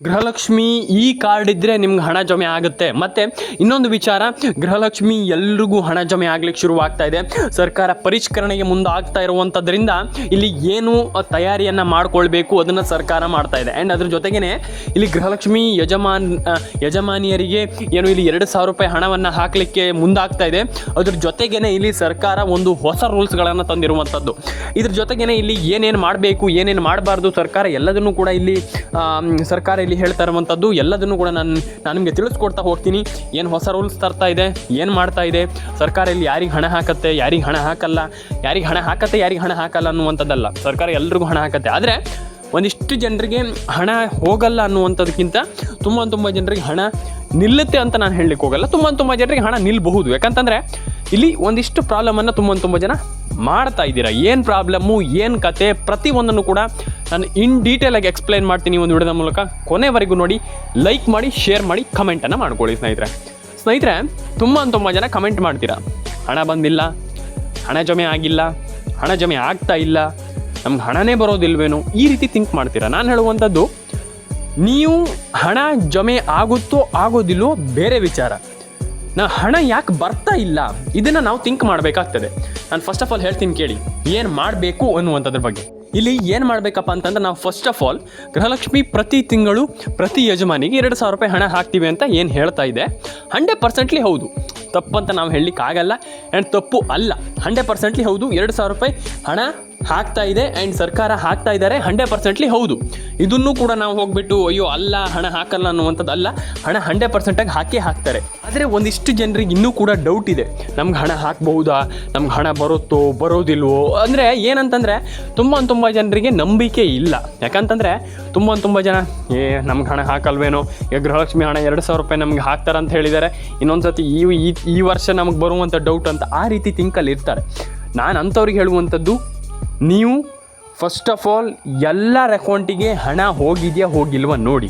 ಗೃಹಲಕ್ಷ್ಮಿ ಈ ಕಾರ್ಡ್ ಇದ್ದರೆ ನಿಮ್ಗೆ ಹಣ ಜಮೆ ಆಗುತ್ತೆ. ಮತ್ತು ಇನ್ನೊಂದು ವಿಚಾರ, ಗೃಹಲಕ್ಷ್ಮಿ ಎಲ್ರಿಗೂ ಹಣ ಜಮೆ ಆಗ್ಲಿಕ್ಕೆ ಶುರುವಾಗ್ತಾ ಇದೆ. ಸರ್ಕಾರ ಪರಿಷ್ಕರಣೆಗೆ ಮುಂದಾಗ್ತಾ ಇರುವಂಥದ್ರಿಂದ ಇಲ್ಲಿ ಏನು ತಯಾರಿಯನ್ನು ಮಾಡ್ಕೊಳ್ಬೇಕು ಅದನ್ನು ಸರ್ಕಾರ ಮಾಡ್ತಾ ಇದೆ. ಆ್ಯಂಡ್ ಅದ್ರ ಜೊತೆಗೇ ಇಲ್ಲಿ ಗೃಹಲಕ್ಷ್ಮಿ ಯಜಮಾನಿಯರಿಗೆ ಏನು ಇಲ್ಲಿ 2,000 ರೂಪಾಯಿ ಹಣವನ್ನು ಹಾಕಲಿಕ್ಕೆ ಮುಂದಾಗ್ತಾ ಇದೆ. ಅದ್ರ ಜೊತೆಗೇ ಇಲ್ಲಿ ಸರ್ಕಾರ ಒಂದು ಹೊಸ ರೂಲ್ಸ್ಗಳನ್ನು ತಂದಿರುವಂಥದ್ದು. ಇದ್ರ ಜೊತೆಗೇ ಇಲ್ಲಿ ಏನೇನು ಮಾಡಬೇಕು ಏನೇನು ಮಾಡಬಾರ್ದು ಸರ್ಕಾರ ಎಲ್ಲದನ್ನು ಕೂಡ ಇಲ್ಲಿ ಸರ್ಕಾರ ಇಲ್ಲಿ ಹೇಳ್ತಾ ಇರುವಂಥದ್ದು ಎಲ್ಲದನ್ನು ಕೂಡ ನಾನು ನಿಮಗೆ ತಿಳಿಸ್ಕೊಡ್ತಾ ಹೋಗ್ತೀನಿ. ಏನು ಹೊಸ ರೂಲ್ಸ್ ತರ್ತಾ ಇದೆ, ಏನು ಮಾಡ್ತಾ ಇದೆ ಸರ್ಕಾರ, ಇಲ್ಲಿ ಯಾರಿಗೆ ಹಣ ಹಾಕತ್ತೆ ಯಾರಿಗೆ ಹಣ ಹಾಕಲ್ಲ, ಯಾರಿಗೆ ಹಣ ಹಾಕತ್ತೆ ಯಾರಿಗೆ ಹಣ ಹಾಕಲ್ಲ ಅನ್ನುವಂಥದ್ದಲ್ಲ. ಸರ್ಕಾರ ಎಲ್ರಿಗೂ ಹಣ ಹಾಕತ್ತೆ. ಆದರೆ ಒಂದಿಷ್ಟು ಜನರಿಗೆ ಹಣ ಹೋಗಲ್ಲ ಅನ್ನುವಂಥದ್ದಕ್ಕಿಂತ ತುಂಬ ಜನರಿಗೆ ಹಣ ನಿಲ್ಲುತ್ತೆ ಅಂತ ನಾನು ಹೇಳಲಿಕ್ಕೆ ಹೋಗಲ್ಲ. ತುಂಬ ಜನರಿಗೆ ಹಣ ನಿಲ್ಲಬಹುದು. ಯಾಕಂತಂದರೆ ಇಲ್ಲಿ ಒಂದಿಷ್ಟು ಪ್ರಾಬ್ಲಮನ್ನು ತುಂಬ ಜನ ಮಾಡ್ತಾ ಇದ್ದೀರಾ. ಏನು ಪ್ರಾಬ್ಲಮ್ಮು, ಏನು ಕತೆ, ಪ್ರತಿಯೊಂದನ್ನು ಕೂಡ ನಾನು ಇನ್ ಡೀಟೇಲಾಗಿ ಎಕ್ಸ್ಪ್ಲೈನ್ ಮಾಡ್ತೀನಿ ಒಂದು ವಿಡಿಯೋದ ಮೂಲಕ. ಕೊನೆವರೆಗೂ ನೋಡಿ, ಲೈಕ್ ಮಾಡಿ, ಶೇರ್ ಮಾಡಿ, ಕಮೆಂಟನ್ನು ಮಾಡ್ಕೊಳ್ಳಿ ಸ್ನೇಹಿತರೆ. ತುಂಬ ಜನ ಕಮೆಂಟ್ ಮಾಡ್ತೀರಾ, ಹಣ ಬಂದಿಲ್ಲ, ಹಣ ಜಮೆ ಆಗಿಲ್ಲ, ಹಣ ಜಮೆ ಆಗ್ತಾ ಇಲ್ಲ, ನಮ್ಗೆ ಹಣನೇ ಬರೋದಿಲ್ವೇನೋ, ಈ ರೀತಿ ಥಿಂಕ್ ಮಾಡ್ತೀರಾ. ನಾನು ಹೇಳುವಂಥದ್ದು, ನೀವು ಹಣ ಜಮೆ ಆಗುತ್ತೋ ಆಗೋದಿಲ್ಲೋ ಬೇರೆ ವಿಚಾರ. ಹಣ ಯಾಕೆ ಬರ್ತಾ ಇಲ್ಲ ಇದನ್ನು ನಾವು ಥಿಂಕ್ ಮಾಡಬೇಕಾಗ್ತದೆ. ನಾನು ಫಸ್ಟ್ ಆಫ್ ಆಲ್ ಹೇಳ್ತೀನಿ ಕೇಳಿ, ಏನು ಮಾಡಬೇಕು ಅನ್ನುವಂಥದ್ರ ಬಗ್ಗೆ. ಇಲ್ಲಿ ಏನು ಮಾಡಬೇಕಪ್ಪ ಅಂತಂದ್ರೆ, ನಾವು ಫಸ್ಟ್ ಆಫ್ ಆಲ್ ಗೃಹಲಕ್ಷ್ಮಿ ಪ್ರತಿ ತಿಂಗಳು ಪ್ರತಿ ಯಜಮಾನಿಗೆ 2,000 ರೂಪಾಯಿ ಹಣ ಹಾಕ್ತೀವಿ ಅಂತ ಏನು ಹೇಳ್ತಾ ಇದೆ 100% ಹೌದು. ತಪ್ಪಂತ ನಾವು ಹೇಳಲಿಕ್ಕಾಗಲ್ಲ ಆ್ಯಂಡ್ ತಪ್ಪು ಅಲ್ಲ. 100% ಹೌದು. 2,000 ರೂಪಾಯಿ ಹಣ ಹಾಕ್ತಾ ಇದೆ ಆ್ಯಂಡ್ ಸರ್ಕಾರ ಹಾಕ್ತಾ ಇದ್ದಾರೆ, 100% ಹೌದು. ಇದನ್ನು ಕೂಡ ನಾವು ಹೋಗ್ಬಿಟ್ಟು ಅಯ್ಯೋ ಅಲ್ಲ ಹಣ ಹಾಕಲ್ಲ ಅನ್ನುವಂಥದ್ದು ಅಲ್ಲ. ಹಣ 100% ಹಾಕೇ ಹಾಕ್ತಾರೆ. ಆದರೆ ಒಂದಿಷ್ಟು ಜನರಿಗೆ ಇನ್ನೂ ಕೂಡ ಡೌಟ್ ಇದೆ, ನಮ್ಗೆ ಹಣ ಹಾಕ್ಬಹುದಾ, ನಮ್ಗೆ ಹಣ ಬರುತ್ತೋ ಬರೋದಿಲ್ವೋ. ಅಂದರೆ ಏನಂತಂದರೆ ತುಂಬ ಜನರಿಗೆ ನಂಬಿಕೆ ಇಲ್ಲ. ಯಾಕಂತಂದರೆ ತುಂಬ ಜನ ನಮ್ಗೆ ಹಣ ಹಾಕಲ್ವೇನೋ, ಈಗ ಗೃಹಲಕ್ಷ್ಮಿ ಹಣ 2,000 ರೂಪಾಯಿ ನಮ್ಗೆ ಹಾಕ್ತಾರೆ ಅಂತ ಹೇಳಿದ್ದಾರೆ, ಇನ್ನೊಂದು ಸತಿ ಈ ವರ್ಷ ನಮಗೆ ಬರುವಂಥ ಡೌಟ್ ಅಂತ ಆ ರೀತಿ ಥಿಂಕಲ್ಲಿ ಇರ್ತಾರೆ. ನಾನು ಅಂಥವ್ರಿಗೆ ಹೇಳುವಂಥದ್ದು, ನೀವು ಫಸ್ಟ್ ಆಫ್ ಆಲ್ ಎಲ್ಲರ ಅಕೌಂಟಿಗೆ ಹಣ ಹೋಗಿದೆಯಾ ಹೋಗಿಲ್ವ ನೋಡಿ.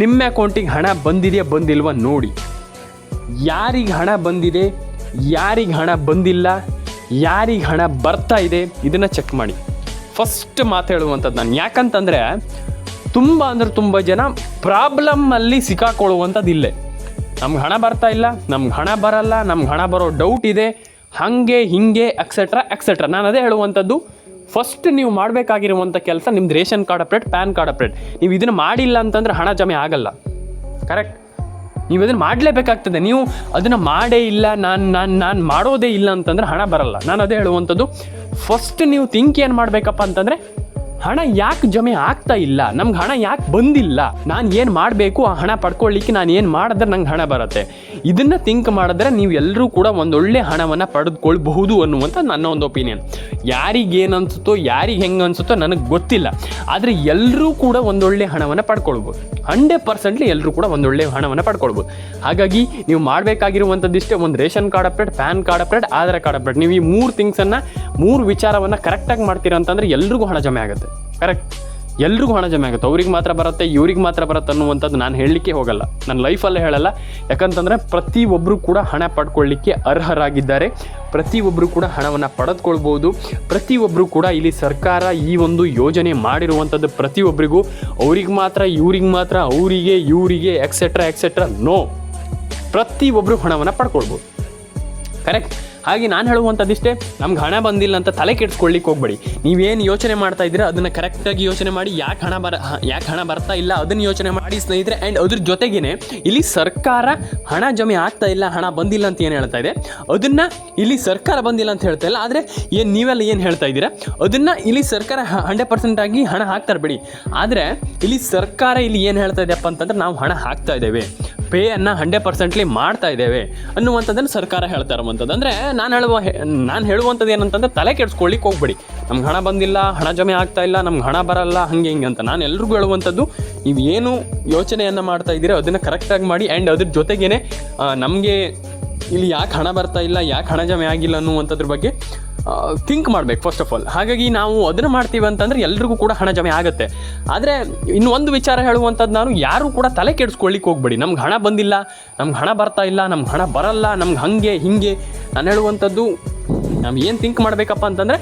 ನಿಮ್ಮ ಅಕೌಂಟಿಗೆ ಹಣ ಬಂದಿದೆಯಾ ಬಂದಿಲ್ವ ನೋಡಿ. ಯಾರಿಗೆ ಹಣ ಬಂದಿದೆ, ಯಾರಿಗೆ ಹಣ ಬಂದಿಲ್ಲ, ಯಾರಿಗೆ ಹಣ ಬರ್ತಾ ಇದೆ ಇದನ್ನು ಚೆಕ್ ಮಾಡಿ. ಫಸ್ಟ್ ಮಾತು ಹೇಳುವಂಥದ್ದು ನಾನು. ಯಾಕಂತಂದರೆ ತುಂಬ ಜನ ಪ್ರಾಬ್ಲಮ್ಮಲ್ಲಿ ಸಿಕ್ಕಾಕೊಳ್ಳುವಂಥದ್ದು ಇಲ್ಲೇ. ನಮ್ಗೆ ಹಣ ಬರ್ತಾ ಇಲ್ಲ, ನಮ್ಗೆ ಹಣ ಬರಲ್ಲ, ನಮ್ಗೆ ಹಣ ಬರೋ ಡೌಟ್ ಇದೆ, ಹಾಗೆ ಹೀಗೆ ಎಕ್ಸೆಟ್ರಾ. ನಾನು ಅದೇ ಹೇಳುವಂಥದ್ದು, ಫಸ್ಟ್ ನೀವು ಮಾಡಬೇಕಾಗಿರುವಂಥ ಕೆಲಸ ನಿಮ್ದು ration card update, PAN card update. ನೀವು ಇದನ್ನು ಮಾಡಿಲ್ಲ ಅಂತಂದರೆ ಹಣ ಜಮೆ ಆಗಲ್ಲ. ಕರೆಕ್ಟ್? ನೀವು ಅದನ್ನು ಮಾಡಲೇಬೇಕಾಗ್ತದೆ. ನೀವು ಅದನ್ನು ಮಾಡೇ ಇಲ್ಲ, ನಾನು ಮಾಡೋದೇ ಇಲ್ಲ ಅಂತಂದರೆ ಹಣ ಬರಲ್ಲ. ನಾನು ಅದೇ ಹೇಳುವಂಥದ್ದು, ಫಸ್ಟ್ ನೀವು ಥಿಂಕ್ ಏನು ಮಾಡಬೇಕಪ್ಪ ಅಂತಂದರೆ, ಹಣ ಯಾಕೆ ಜಮೆ ಆಗ್ತಾ ಇಲ್ಲ, ನಮ್ಗೆ ಹಣ ಯಾಕೆ ಬಂದಿಲ್ಲ, ನಾನು ಏನು ಮಾಡಬೇಕು ಆ ಹಣ ಪಡ್ಕೊಳ್ಳಿಕ್ಕೆ, ನಾನು ಏನು ಮಾಡಿದ್ರೆ ನಂಗೆ ಹಣ ಬರುತ್ತೆ, ಇದನ್ನು ಥಿಂಕ್ ಮಾಡಿದ್ರೆ ನೀವು ಎಲ್ಲರೂ ಕೂಡ ಒಂದೊಳ್ಳೆ ಹಣವನ್ನು ಪಡೆದುಕೊಳ್ಬಹುದು ಅನ್ನುವಂಥ ನನ್ನ ಒಂದು ಒಪಿನಿಯನ್. ಯಾರಿಗೇನು ಅನಿಸುತ್ತೋ, ಯಾರಿಗೆ ಹೆಂಗೆ ಅನಿಸುತ್ತೋ ನನಗೆ ಗೊತ್ತಿಲ್ಲ. ಆದರೆ ಎಲ್ಲರೂ ಕೂಡ ಒಂದೊಳ್ಳೆ ಹಣವನ್ನು ಪಡ್ಕೊಳ್ಬೋದು. 100% ಎಲ್ಲರೂ ಕೂಡ ಒಂದೊಳ್ಳೆ ಹಣವನ್ನು ಪಡ್ಕೊಳ್ಬೋದು. ಹಾಗಾಗಿ ನೀವು ಮಾಡಬೇಕಾಗಿರುವಂಥದ್ದಿಷ್ಟೇ, ಒಂದು ration card update, PAN card update, Aadhaar card update. ನೀವು ಈ 3 ವಿಚಾರವನ್ನು ಕರೆಕ್ಟಾಗಿ ಮಾಡ್ತೀರಾ ಅಂತಂದರೆ ಎಲ್ರಿಗೂ ಹಣ ಜಮೆ ಆಗುತ್ತೆ. ಕರೆಕ್ಟ್? ಎಲ್ರಿಗೂ ಹಣ ಜಮೆ ಆಗುತ್ತೆ. ಅವ್ರಿಗೆ ಮಾತ್ರ ಬರುತ್ತೆ, ಇವ್ರಿಗೆ ಮಾತ್ರ ಬರುತ್ತೆ ಅನ್ನುವಂಥದ್ದು ನಾನು ಹೇಳಲಿಕ್ಕೆ ಹೋಗಲ್ಲ, ನನ್ನ ಲೈಫಲ್ಲೇ ಹೇಳಲ್ಲ. ಯಾಕಂತಂದರೆ ಪ್ರತಿಯೊಬ್ಬರು ಕೂಡ ಹಣ ಪಡ್ಕೊಳ್ಳಿಕ್ಕೆ ಅರ್ಹರಾಗಿದ್ದಾರೆ. ಪ್ರತಿಯೊಬ್ಬರು ಕೂಡ ಹಣವನ್ನು ಪಡೆದುಕೊಳ್ಬೋದು. ಪ್ರತಿಯೊಬ್ಬರು ಕೂಡ ಇಲ್ಲಿ ಸರ್ಕಾರ ಈ ಒಂದು ಯೋಜನೆ ಮಾಡಿರುವಂಥದ್ದು ಪ್ರತಿಯೊಬ್ಬರಿಗೂ ಅವ್ರಿಗೆ ಮಾತ್ರ, ಇವ್ರಿಗೆ ಮಾತ್ರ, ಅವರಿಗೆ ಇವರಿಗೆ ಎಕ್ಸೆಟ್ರಾ ನೋ, ಪ್ರತಿಯೊಬ್ಬರು ಹಣವನ್ನು ಪಡ್ಕೊಳ್ಬೋದು. ಕರೆಕ್ಟ್? ಹಾಗೆ ನಾನು ಹೇಳುವಂಥದ್ದಿಷ್ಟೇ, ನಮ್ಗೆ ಹಣ ಬಂದಿಲ್ಲ ಅಂತ ತಲೆ ಕೆಡಿಸ್ಕೊಳ್ಳಿಕ್ಕೆ ಹೋಗ್ಬೇಡಿ. ನೀವೇನು ಯೋಚನೆ ಮಾಡ್ತಾ ಇದ್ದೀರಾ ಅದನ್ನು ಕರೆಕ್ಟಾಗಿ ಯೋಚನೆ ಮಾಡಿ. ಯಾಕೆ ಹಣ ಬರ್ತಾ ಇಲ್ಲ ಅದನ್ನು ಯೋಚನೆ ಮಾಡಿ ಸ್ನೇಹಿತರೆ. ಆ್ಯಂಡ್ ಅದ್ರ ಜೊತೆಗೇ ಇಲ್ಲಿ ಸರ್ಕಾರ ಹಣ ಜಮೆ ಆಗ್ತಾ ಇಲ್ಲ, ಹಣ ಬಂದಿಲ್ಲ ಅಂತ ಏನು ಹೇಳ್ತಾ ಇದೆ, ಅದನ್ನು ಇಲ್ಲಿ ಸರ್ಕಾರ ಬಂದಿಲ್ಲ ಅಂತ ಹೇಳ್ತಾ ಇಲ್ಲ. ಆದರೆ ನೀವೆಲ್ಲ ಏನು ಹೇಳ್ತಾ ಇದ್ದೀರಾ ಅದನ್ನು ಇಲ್ಲಿ ಸರ್ಕಾರ 100% ಆಗಿ ಹಣ ಹಾಕ್ತಾರೆ ಬಿಡಿ. ಆದರೆ ಇಲ್ಲಿ ಸರ್ಕಾರ ಇಲ್ಲಿ ಏನು ಹೇಳ್ತಾ ಇದೆಯಪ್ಪ ಅಂತಂದ್ರೆ, ನಾವು ಹಣ ಹಾಕ್ತಾ ಇದ್ದೇವೆ, ಪೇಯನ್ನು 100% ಮಾಡ್ತಾ ಇದ್ದೇವೆ ಅನ್ನುವಂಥದ್ದನ್ನು ಸರ್ಕಾರ ಹೇಳ್ತಾ ಇರುವಂಥದ್ದು. ಅಂದರೆ ನಾನು ಹೇಳುವಂಥದ್ದು ಏನಂತಂದರೆ, ತಲೆ ಕೆಡಿಸ್ಕೊಳ್ಳಿಕ್ಕೆ ಹೋಗ್ಬೇಡಿ. ನಮ್ಗೆ ಹಣ ಬಂದಿಲ್ಲ, ಹಣ ಜಮೆ ಆಗ್ತಾ ಇಲ್ಲ, ನಮ್ಗೆ ಹಣ ಬರಲ್ಲ, ಹಾಗೆ ಹಿಂಗೆ ಅಂತ. ನಾನು ಎಲ್ರಿಗೂ ಹೇಳುವಂಥದ್ದು, ನೀವು ಏನು ಯೋಚನೆಯನ್ನು ಮಾಡ್ತಾ ಇದ್ದೀರೋ ಅದನ್ನು ಕರೆಕ್ಟಾಗಿ ಮಾಡಿ. ಆ್ಯಂಡ್ ಅದ್ರ ಜೊತೆಗೇ ನಮಗೆ ಇಲ್ಲಿ ಯಾಕೆ ಹಣ ಬರ್ತಾ ಇಲ್ಲ, ಯಾಕೆ ಹಣ ಜಮೆ ಆಗಿಲ್ಲ ಅನ್ನುವಂಥದ್ರ ಬಗ್ಗೆ ಥಿಂಕ್ ಮಾಡಬೇಕು ಫಸ್ಟ್ ಆಫ್ ಆಲ್. ಹಾಗಾಗಿ ನಾವು ಅದನ್ನು ಮಾಡ್ತೀವಿ ಅಂತಂದರೆ ಎಲ್ರಿಗೂ ಕೂಡ ಹಣ ಜಮೆ ಆಗುತ್ತೆ. ಆದರೆ ಇನ್ನೊಂದು ವಿಚಾರ ಹೇಳುವಂಥದ್ದು, ನಾನು ಯಾರೂ ಕೂಡ ತಲೆ ಕೆಡಿಸ್ಕೊಳ್ಳಿಕ್ಕೆ ಹೋಗ್ಬೇಡಿ. ನಮ್ಗೆ ಹಣ ಬಂದಿಲ್ಲ, ನಮ್ಗೆ ಹಣ ಬರ್ತಾ ಇಲ್ಲ, ನಮ್ಗೆ ಹಣ ಬರಲ್ಲ, ನಮ್ಗೆ ಹಾಗೆ ಹೀಗೆ. ನಾನು ಹೇಳುವಂಥದ್ದು, ನಾವು ಏನು ಥಿಂಕ್ ಮಾಡಬೇಕಪ್ಪ ಅಂತಂದರೆ,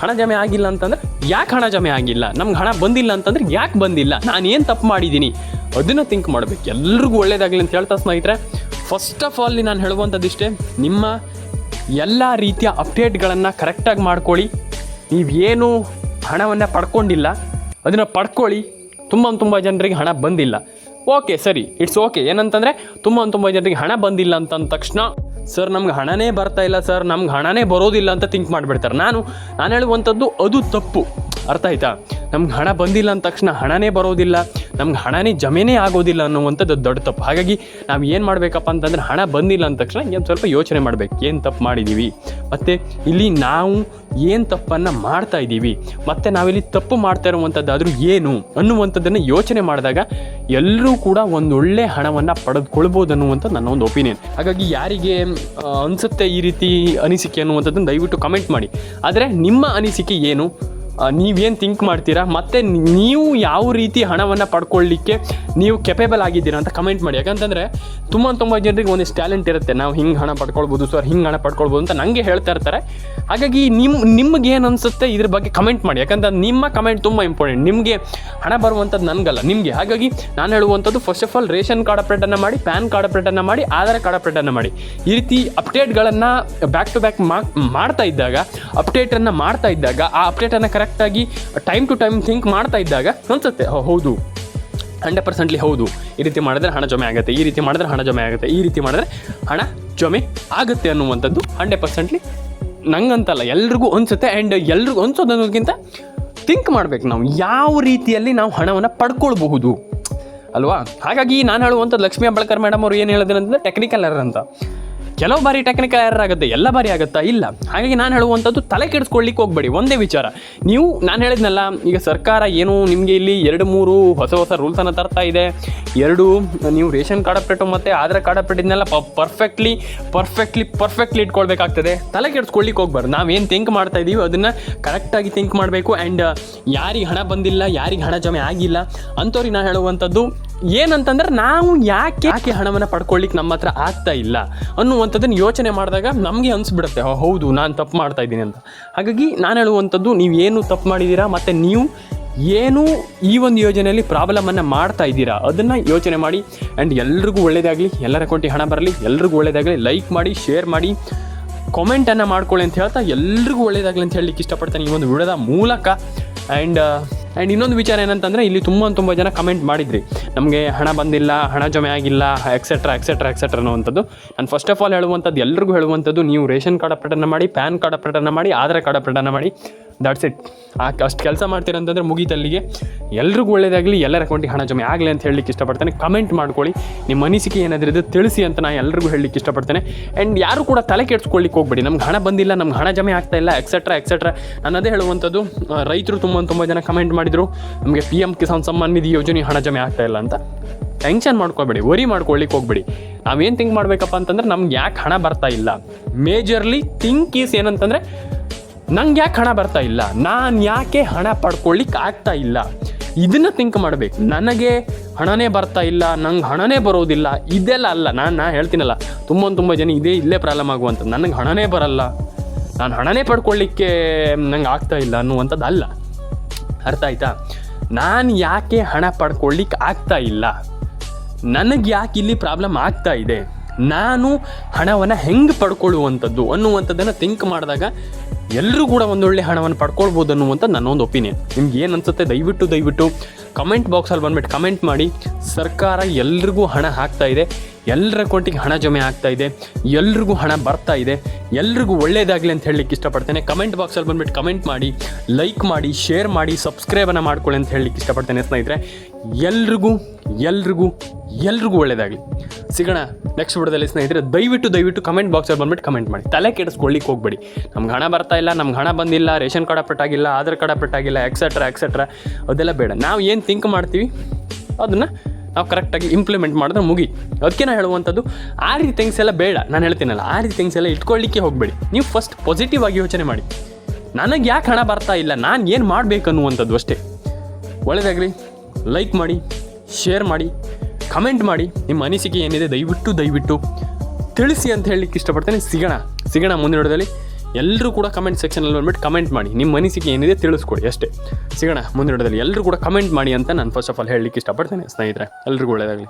ಹಣ ಜಮೆ ಆಗಿಲ್ಲ ಅಂತಂದರೆ ಯಾಕೆ ಹಣ ಜಮೆ ಆಗಿಲ್ಲ, ನಮ್ಗೆ ಹಣ ಬಂದಿಲ್ಲ ಅಂತಂದ್ರೆ ಯಾಕೆ ಬಂದಿಲ್ಲ, ನಾನು ಏನು ತಪ್ಪು ಮಾಡಿದ್ದೀನಿ ಅದನ್ನು ಥಿಂಕ್ ಮಾಡಬೇಕು. ಎಲ್ರಿಗೂ ಒಳ್ಳೇದಾಗಲಿ ಅಂತ ಹೇಳ್ತಾ ಸ್ನೇಹಿತರೆ, ಫಸ್ಟ್ ಆಫ್ ಆಲ್ ನಾನು ಹೇಳುವಂಥದ್ದಿಷ್ಟೇ, ನಿಮ್ಮ ಎಲ್ಲ ರೀತಿಯ ಅಪ್ಡೇಟ್ಗಳನ್ನು ಕರೆಕ್ಟಾಗಿ ಮಾಡ್ಕೊಳ್ಳಿ. ನೀವೇನು ಹಣವನ್ನು ಪಡ್ಕೊಂಡಿಲ್ಲ ಅದನ್ನು ಪಡ್ಕೊಳ್ಳಿ. ತುಂಬ ಜನರಿಗೆ ಹಣ ಬಂದಿಲ್ಲ, ಓಕೆ ಸರಿ, ಇಟ್ಸ್ ಓಕೆ. ಏನಂತಂದರೆ ತುಂಬ ಜನರಿಗೆ ಹಣ ಬಂದಿಲ್ಲ ಅಂತಂದ ತಕ್ಷಣ ಸರ್ ನಮ್ಗೆ ಹಣನೇ ಬರ್ತಾ ಇಲ್ಲ, ಸರ್ ನಮ್ಗೆ ಹಣನೇ ಬರೋದಿಲ್ಲ ಅಂತ ಥಿಂಕ್ ಮಾಡಿಬಿಡ್ತಾರೆ. ನಾನು ಹೇಳುವಂಥದ್ದು ಅದು ತಪ್ಪು, ಅರ್ಥ ಆಯ್ತಾ? ನಮ್ಗೆ ಹಣ ಬಂದಿಲ್ಲ ಅಂದ ತಕ್ಷಣ ಹಣನೇ ಬರೋದಿಲ್ಲ, ನಮ್ಗೆ ಹಣನೇ ಜಮೆನೇ ಆಗೋದಿಲ್ಲ ಅನ್ನುವಂಥದ್ದು ದೊಡ್ಡ ತಪ್ಪು. ಹಾಗಾಗಿ ನಾವು ಏನು ಮಾಡಬೇಕಪ್ಪ ಅಂತಂದರೆ ಹಣ ಬಂದಿಲ್ಲ ಅಂದ ತಕ್ಷಣ ಏನು ಸ್ವಲ್ಪ ಯೋಚನೆ ಮಾಡಬೇಕು, ಏನು ತಪ್ಪು ಮಾಡಿದ್ದೀವಿ, ಮತ್ತು ಇಲ್ಲಿ ನಾವು ಏನು ತಪ್ಪನ್ನು ಮಾಡ್ತಾ ಇದ್ದೀವಿ, ಮತ್ತು ನಾವಿಲ್ಲಿ ತಪ್ಪು ಮಾಡ್ತಾ ಇರುವಂಥದ್ದಾದರೂ ಏನು ಅನ್ನುವಂಥದ್ದನ್ನು ಯೋಚನೆ ಮಾಡಿದಾಗ ಎಲ್ಲರೂ ಕೂಡ ಒಂದೊಳ್ಳೆ ಹಣವನ್ನು ಪಡೆದುಕೊಳ್ಬೋದು ಅನ್ನುವಂಥದ್ದು ನನ್ನ ಒಂದು ಒಪಿನಿಯನ್. ಹಾಗಾಗಿ ಯಾರಿಗೆ ಅನಿಸುತ್ತೆ ಈ ರೀತಿ ಅನಿಸಿಕೆ ಅನ್ನುವಂಥದ್ದನ್ನು ದಯವಿಟ್ಟು ಕಮೆಂಟ್ ಮಾಡಿ. ಆದರೆ ನಿಮ್ಮ ಅನಿಸಿಕೆ ಏನು, ನೀವೇನು ಥಿಂಕ್ ಮಾಡ್ತೀರಾ, ಮತ್ತು ನೀವು ಯಾವ ರೀತಿ ಹಣವನ್ನು ಪಡ್ಕೊಳ್ಳಿಕ್ಕೆ ನೀವು ಕೆಪೇಬಲ್ ಆಗಿದ್ದೀರಾ ಅಂತ ಕಮೆಂಟ್ ಮಾಡಿ. ಯಾಕಂತಂದರೆ ತುಂಬ ಜನರಿಗೆ ಒಂದಿಷ್ಟು ಟ್ಯಾಲೆಂಟ್ ಇರುತ್ತೆ, ನಾವು ಹಿಂಗೆ ಹಣ ಪಡ್ಕೊಳ್ಬೋದು ಸರ್, ಹಿಂಗೆ ಹಣ ಪಡ್ಕೊಳ್ಬೋದು ಅಂತ ನನಗೆ ಹೇಳ್ತಾ ಇರ್ತಾರೆ. ಹಾಗಾಗಿ ನಿಮ್ಗೆ ಏನು ಅನಿಸುತ್ತೆ ಇದ್ರ ಬಗ್ಗೆ ಕಮೆಂಟ್ ಮಾಡಿ. ಯಾಕಂತಂದ್ರೆ ನಿಮ್ಮ ಕಮೆಂಟ್ ತುಂಬ ಇಂಪಾರ್ಟೆಂಟ್. ನಿಮಗೆ ಹಣ ಬರುವಂಥದ್ದು ನನಗಲ್ಲ, ನಿಮಗೆ. ಹಾಗಾಗಿ ನಾನು ಹೇಳುವಂಥದ್ದು first of all ration card ಅಪ್ಡೇಟನ್ನು ಮಾಡಿ, ಪ್ಯಾನ್ ಕಾರ್ಡ್ ಅಪ್ಡೇಟನ್ನು ಮಾಡಿ, ಆಧಾರ್ ಕಾರ್ಡ್ ಅಪ್ಡೇಟನ್ನು ಮಾಡಿ. ಈ ರೀತಿ ಅಪ್ಡೇಟ್ಗಳನ್ನು ಬ್ಯಾಕ್ ಟು ಬ್ಯಾಕ್ ಮಾಡ್ತಾ ಇದ್ದಾಗ, ಅಪ್ಡೇಟನ್ನು ಮಾಡ್ತಾ ಇದ್ದಾಗ, ಆ ಅಪ್ಡೇಟನ್ನು ಕರೆಕ್ಟಾಗಿ ಟೈಮ್ ಟು ಟೈಮ್ ಥಿಂಕ್ ಮಾಡ್ತಾ ಇದ್ದಾಗ ಅನಿಸುತ್ತೆ ಹೌದು 100% ಹೌದು, ಈ ರೀತಿ ಮಾಡಿದ್ರೆ ಹಣ ಜಮೆ ಆಗುತ್ತೆ, ಈ ರೀತಿ ಮಾಡಿದ್ರೆ ಹಣ ಜಮೆ ಆಗುತ್ತೆ, ಈ ರೀತಿ ಮಾಡಿದ್ರೆ ಹಣ ಜಮೆ ಆಗುತ್ತೆ ಅನ್ನುವಂಥದ್ದು 100% ನಂಗಂತಲ್ಲ ಎಲ್ರಿಗೂ ಅನಿಸುತ್ತೆ. ಆ್ಯಂಡ್ ಎಲ್ರಿಗೂ ಅನಿಸೋದು ಅನ್ನೋದಕ್ಕಿಂತ ಥಿಂಕ್ ಮಾಡಬೇಕು, ನಾವು ಯಾವ ರೀತಿಯಲ್ಲಿ ನಾವು ಹಣವನ್ನು ಪಡ್ಕೊಳ್ಬಹುದು ಅಲ್ವಾ. ಹಾಗಾಗಿ ನಾನು ಹೇಳುವಂಥದ್ದು ಲಕ್ಷ್ಮೀ ಹೆಬ್ಬಾಳ್ಕರ್ ಮೇಡಮ್ ಅವರು ಏನು ಹೇಳಿದ್ರು ಅಂತಂದರೆ ಟೆಕ್ನಿಕಲ್ ಎರರ್ ಅಂತ. ಕೆಲವು ಬಾರಿ ಟೆಕ್ನಿಕಲ್ ಎರರ್ ಆಗುತ್ತೆ, ಎಲ್ಲ ಬಾರಿ ಆಗುತ್ತಾ ಇಲ್ಲ. ಹಾಗಾಗಿ ನಾನು ಹೇಳುವಂಥದ್ದು ತಲೆ ಕೆಡಿಸ್ಕೊಳ್ಳಿಕ್ಕೆ ಹೋಗಬೇಡಿ. ಒಂದೇ ವಿಚಾರ, ನಾನು ಹೇಳಿದ್ನಲ್ಲ, ಈಗ ಸರ್ಕಾರ ಏನು ನಿಮಗೆ ಇಲ್ಲಿ 2-3 ಹೊಸ ರೂಲ್ಸನ್ನು ತರ್ತಾ ಇದೆ. 2 ನೀವು ರೇಷನ್ ಕಾರ್ಡ್ ಅಪ್ಡೇಟು ಮತ್ತು ಆಧಾರ್ ಕಾರ್ಡ್ ಅಪ್ಡೇಟ್ ಇದನ್ನೆಲ್ಲ ಪರ್ಫೆಕ್ಟ್ಲಿ ಇಟ್ಕೊಳ್ಬೇಕಾಗ್ತದೆ. ತಲೆ ಕೆಡಿಸ್ಕೊಳ್ಳಿಕ್ಕೆ ಹೋಗ್ಬಾರ್ದು. ನಾವೇನು ಥಿಂಕ್ ಮಾಡ್ತಾ ಇದ್ದೀವಿ ಅದನ್ನು ಕರೆಕ್ಟಾಗಿ ಥಿಂಕ್ ಮಾಡಬೇಕು. ಆ್ಯಂಡ್ ಯಾರಿಗೆ ಹಣ ಬಂದಿಲ್ಲ, ಯಾರಿಗೆ ಹಣ ಜಮೆ ಆಗಿಲ್ಲ ಅಂಥವ್ರಿಗೆ ನಾನು ಹೇಳುವಂಥದ್ದು ಏನಂತಂದ್ರೆ, ನಾವು ಯಾಕೆ ಹಣವನ್ನು ಪಡ್ಕೊಳ್ಳಿಕ್ಕೆ ನಮ್ಮ ಹತ್ರ ಆಗ್ತಾ ಇಲ್ಲ ಅನ್ನುವಂಥದ್ದನ್ನು ಯೋಚನೆ ಮಾಡಿದಾಗ ನಮಗೆ ಅನಿಸ್ಬಿಡುತ್ತೆ ಹೌದು ನಾನು ತಪ್ಪು ಮಾಡ್ತಾ ಇದ್ದೀನಿ ಅಂತ. ಹಾಗಾಗಿ ನಾನು ಹೇಳುವಂಥದ್ದು, ನೀವೇನು ತಪ್ಪು ಮಾಡಿದ್ದೀರಾ ಮತ್ತು ನೀವು ಏನು ಈ ಒಂದು ಯೋಜನೆಯಲ್ಲಿ ಪ್ರಾಬ್ಲಮನ್ನು ಮಾಡ್ತಾ ಇದ್ದೀರಾ ಅದನ್ನು ಯೋಚನೆ ಮಾಡಿ. ಆ್ಯಂಡ್ ಎಲ್ರಿಗೂ ಒಳ್ಳೆಯದಾಗಲಿ, ಎಲ್ಲರ ಅಕೌಂಟಿಗೆ ಹಣ ಬರಲಿ, ಎಲ್ರಿಗೂ ಒಳ್ಳೆಯದಾಗಲಿ. ಲೈಕ್ ಮಾಡಿ, ಶೇರ್ ಮಾಡಿ, ಕಾಮೆಂಟನ್ನು ಮಾಡ್ಕೊಳ್ಳಿ ಅಂತ ಹೇಳ್ತಾ ಎಲ್ರಿಗೂ ಒಳ್ಳೆಯದಾಗಲಿ ಅಂತ ಹೇಳಲಿಕ್ಕೆ ಇಷ್ಟಪಡ್ತೇನೆ ಈ ಒಂದು ವಿಡಿಯೋದ ಮೂಲಕ. ಆ್ಯಂಡ್ ಇನ್ನೊಂದು ವಿಚಾರ ಏನಂತಂದರೆ, ಇಲ್ಲಿ ತುಂಬ ಜನ ಕಮೆಂಟ್ ಮಾಡಿದ್ರಿ, ನಮಗೆ ಹಣ ಬಂದಿಲ್ಲ, ಹಣ ಜಮೆ ಆಗಿಲ್ಲ, ಎಕ್ಸೆಟ್ರಾ ಅನ್ನುವಂಥದ್ದು. ನಾನು ಫಸ್ಟ್ ಆಫ್ ಆಲ್ ಹೇಳುವಂಥದ್ದು, ಎಲ್ರಿಗೂ ಹೇಳುವಂಥದ್ದು, ನೀವು ರೇಷನ್ ಕಾರ್ಡ್ ಅಪ್ಡೇಟನ್ನು ಮಾಡಿ, ಪ್ಯಾನ್ ಕಾರ್ಡ್ ಅಪ್ಡೇಟನ್ನು ಮಾಡಿ, ಆಧಾರ್ ಕಾರ್ಡ್ ಅಪ್ಡೇಟನ್ನು ಮಾಡಿ. That's it. ಅಷ್ಟು ಕೆಲಸ ಮಾಡ್ತೀರಂತಂದರೆ ಮುಗೀತಲ್ಲಿಗೆ. ಎಲ್ರಿಗೂ ಒಳ್ಳೆಯದಾಗಲಿ, ಎಲ್ಲರ ಅಕೌಂಟಿಗೆ ಹಣ ಜಮೆ ಆಗಲಿ ಅಂತ ಹೇಳಲಿಕ್ಕೆ ಇಷ್ಟಪಡ್ತೇನೆ. ಕಮೆಂಟ್ ಮಾಡ್ಕೊಳ್ಳಿ, ನಿಮ್ಮ ಅನಿಸಿಕೆ ಏನಾದರೂ ಇದು ತಿಳಿಸಿ ಅಂತ ನಾನು ಎಲ್ರಿಗೂ ಹೇಳಲಿಕ್ಕೆ ಇಷ್ಟಪಡ್ತೇನೆ. ಆ್ಯಂಡ್ ಯಾರು ಕೂಡ ತಲೆ ಕೆಡಿಸ್ಕೊಳ್ಳಿಕ್ಕೆ ಹೋಗ್ಬೇಡಿ, ನಮ್ಗೆ ಹಣ ಬಂದಿಲ್ಲ, ನಮ್ಗೆ ಹಣ ಜಮೆ ಆಗ್ತಾ ಇಲ್ಲ, ಎಕ್ಸೆಟ್ರಾ. ನಾನು ಅದೇ ಹೇಳುವಂಥದ್ದು, ರೈತರು ತುಂಬ ಜನ ಕಮೆಂಟ್ ಮಾಡಿದರು, ನಮಗೆ PM ಕಿಸಾನ್ ಸಮ್ಮಾನ್ ನಿಧಿ ಯೋಜನೆ ಹಣ ಜಮೆ ಆಗ್ತಾ ಇಲ್ಲ ಅಂತ. ಟೆನ್ಷನ್ ಮಾಡ್ಕೊಬೇಡಿ, ವರಿ ಮಾಡ್ಕೊಳ್ಳಿಕ್ಕೆ ಹೋಗ್ಬೇಡಿ. ನಾವೇನು ಥಿಂಕ್ ಮಾಡಬೇಕಪ್ಪ ಅಂತಂದ್ರೆ, ನಮ್ಗೆ ಯಾಕೆ ಹಣ ಬರ್ತಾ ಇಲ್ಲ, ಮೇಜರ್ಲಿ ಥಿಂಕ್ ಈಸ್ ಏನಂತಂದರೆ, ನಂಗೆ ಯಾಕೆ ಹಣ ಬರ್ತಾ ಇಲ್ಲ, ನಾನು ಯಾಕೆ ಹಣ ಪಡ್ಕೊಳ್ಳಿಕ್ಕೆ ಆಗ್ತಾ ಇಲ್ಲ, ಇದನ್ನು ಥಿಂಕ್ ಮಾಡಬೇಕು. ನನಗೆ ಹಣನೇ ಬರ್ತಾ ಇಲ್ಲ, ನಂಗೆ ಹಣನೇ ಬರೋದಿಲ್ಲ, ಇದೆಲ್ಲ ಅಲ್ಲ. ನಾನು ಹೇಳ್ತೀನಲ್ಲ, ತುಂಬ ಜನ ಇಲ್ಲೇ ಪ್ರಾಬ್ಲಮ್ ಆಗುವಂಥದ್ದು, ನನಗೆ ಹಣನೇ ಬರಲ್ಲ, ನಾನು ಹಣನೇ ಪಡ್ಕೊಳ್ಳಿಕ್ಕೆ ನಂಗೆ ಆಗ್ತಾ ಇಲ್ಲ ಅನ್ನುವಂಥದ್ದು ಅಲ್ಲ. ಅರ್ಥ ಆಯ್ತಾ? ನಾನು ಯಾಕೆ ಹಣ ಪಡ್ಕೊಳ್ಳಿಕ್ಕೆ ಆಗ್ತಾ ಇಲ್ಲ, ನನಗೆ ಯಾಕೆ ಇಲ್ಲಿ ಪ್ರಾಬ್ಲಮ್ ಆಗ್ತಾ ಇದೆ, ನಾನು ಹಣವನ್ನು ಹೆಂಗೆ ಪಡ್ಕೊಳ್ಳುವಂಥದ್ದು ಅನ್ನುವಂಥದ್ದನ್ನು ಥಿಂಕ್ ಮಾಡಿದಾಗ ಎಲ್ಲರೂ ಕೂಡ ಒಂದೊಳ್ಳೆ ಹಣವನ್ನು ಪಡ್ಕೊಳ್ಬೋದು ಅನ್ನುವಂಥ ನನ್ನೊಂದು ಒಪಿನಿಯನ್. ನಿಮ್ಗೆ ಏನು ಅನಿಸುತ್ತೆ ದಯವಿಟ್ಟು ಕಮೆಂಟ್ ಬಾಕ್ಸಲ್ಲಿ ಬಂದುಬಿಟ್ಟು ಕಮೆಂಟ್ ಮಾಡಿ. ಸರ್ಕಾರ ಎಲ್ರಿಗೂ ಹಣ ಹಾಕ್ತಾ ಇದೆ, ಎಲ್ಲರ ಅಕೌಂಟಿಗೆ ಹಣ ಜಮೆ ಆಗ್ತಾ ಇದೆ, ಎಲ್ರಿಗೂ ಹಣ ಬರ್ತಾ ಇದೆ, ಎಲ್ರಿಗೂ ಒಳ್ಳೆಯದಾಗಲಿ ಅಂತ ಹೇಳಲಿಕ್ಕೆ ಇಷ್ಟಪಡ್ತೇನೆ. ಕಮೆಂಟ್ ಬಾಕ್ಸಲ್ಲಿ ಬಂದುಬಿಟ್ಟು ಕಮೆಂಟ್ ಮಾಡಿ, ಲೈಕ್ ಮಾಡಿ, ಶೇರ್ ಮಾಡಿ, ಸಬ್ಸ್ಕ್ರೈಬನ್ನು ಮಾಡ್ಕೊಳ್ಳಿ ಅಂತ ಹೇಳಲಿಕ್ಕೆ ಇಷ್ಟಪಡ್ತೇನೆ ಸ್ನೇಹಿತರೆ. ಎಲ್ರಿಗೂ ಒಳ್ಳೆಯದಾಗಲಿ. ಸಿಗೋಣ ನೆಕ್ಸ್ಟ್ ವಿಡಿಯೋದಲ್ಲಿ ಸ್ನೇಹಿತರೆ. ದಯವಿಟ್ಟು ಕಮೆಂಟ್ ಬಾಕ್ಸಲ್ಲಿ ಬಂದುಬಿಟ್ಟು ಕಮೆಂಟ್ ಮಾಡಿ, ತಲೆ ಕೆಡಿಸ್ಕೊಳ್ಳಿಕ್ಕೆ ಹೋಗ್ಬೇಡಿ. ನಮ್ಗೆ ಹಣ ಬರ್ತಾ ಇಲ್ಲ, ನಮ್ಗೆ ಹಣ ಬಂದಿಲ್ಲ, ರೇಷನ್ ಕಾರ್ಡ್ ಅಪ್ಡೇಟ್ ಆಗಿಲ್ಲ, ಆಧಾರ್ ಕಾರ್ಡ್ ಅಪ್ಡೇಟ್ ಆಗಿಲ್ಲ, ಎಕ್ಸೆಟ್ರಾ ಅದೆಲ್ಲ ಬೇಡ. ನಾವು ಏನು ಥಿಂಕ್ ಮಾಡ್ತೀವಿ ಅದನ್ನು ನಾವು ಕರೆಕ್ಟಾಗಿ ಇಂಪ್ಲಿಮೆಂಟ್ ಮಾಡಿದ್ರೆ ಮುಗಿ. ಅದಕ್ಕೆ ನಾನು ಹೇಳುವಂಥದ್ದು, ಆ ರೀತಿ ಥಿಂಗ್ಸ್ ಎಲ್ಲ ಬೇಡ. ನಾನು ಹೇಳ್ತೀನಲ್ಲ, ಆ ರೀತಿ ಥಿಂಗ್ಸ್ ಎಲ್ಲ ಇಟ್ಕೊಳ್ಳಿಕ್ಕೆ ಹೋಗಬೇಡಿ. ನೀವು ಫಸ್ಟ್ ಪಾಸಿಟಿವ್ ಆಗಿ ಯೋಚನೆ ಮಾಡಿ, ನನಗೆ ಯಾಕೆ ಹಣ ಬರ್ತಾ ಇಲ್ಲ, ನಾನು ಏನು ಮಾಡಬೇಕು ಅನ್ನುವಂಥದ್ದು ಅಷ್ಟೇ. ಒಳ್ಳೆಯದಾಗಲಿ. ಲೈಕ್ ಮಾಡಿ, ಶೇರ್ ಮಾಡಿ, ಕಮೆಂಟ್ ಮಾಡಿ, ನಿಮ್ಮ ಅನಿಸಿಕೆ ಏನಿದೆ ದಯವಿಟ್ಟು ತಿಳಿಸಿ ಅಂತ ಹೇಳಲಿಕ್ಕೆ ಇಷ್ಟಪಡ್ತೇನೆ. ಸಿಗೋಣ ಮುಂದಿನ ವಿಡಿಯೋದಲ್ಲಿ. ಎಲ್ಲರೂ ಕೂಡ ಕಮೆಂಟ್ ಸೆಕ್ಷನಲ್ಲಿ ಬಂದ್ಬಿಟ್ಟು ಕಮೆಂಟ್ ಮಾಡಿ, ನಿಮ್ಮ ಅನಿಸಿಕೆ ಏನಿದೆ ತಿಳಿಸ್ಕೊಡಿ ಅಷ್ಟೇ. ಸಿಗೋಣ ಮುಂದಿನ ವಿಡಿಯೋದಲ್ಲಿ. ಎಲ್ಲರೂ ಕೂಡ ಕಮೆಂಟ್ ಮಾಡಿ ಅಂತ ನಾನು ಫಸ್ಟ್ ಆಫ್ ಆಲ್ ಹೇಳಲಿಕ್ಕೆ ಇಷ್ಟಪಡ್ತೇನೆ ಸ್ನೇಹಿತರೆ. ಎಲ್ರಿಗೂ ಒಳ್ಳೆಯದಾಗಲಿ.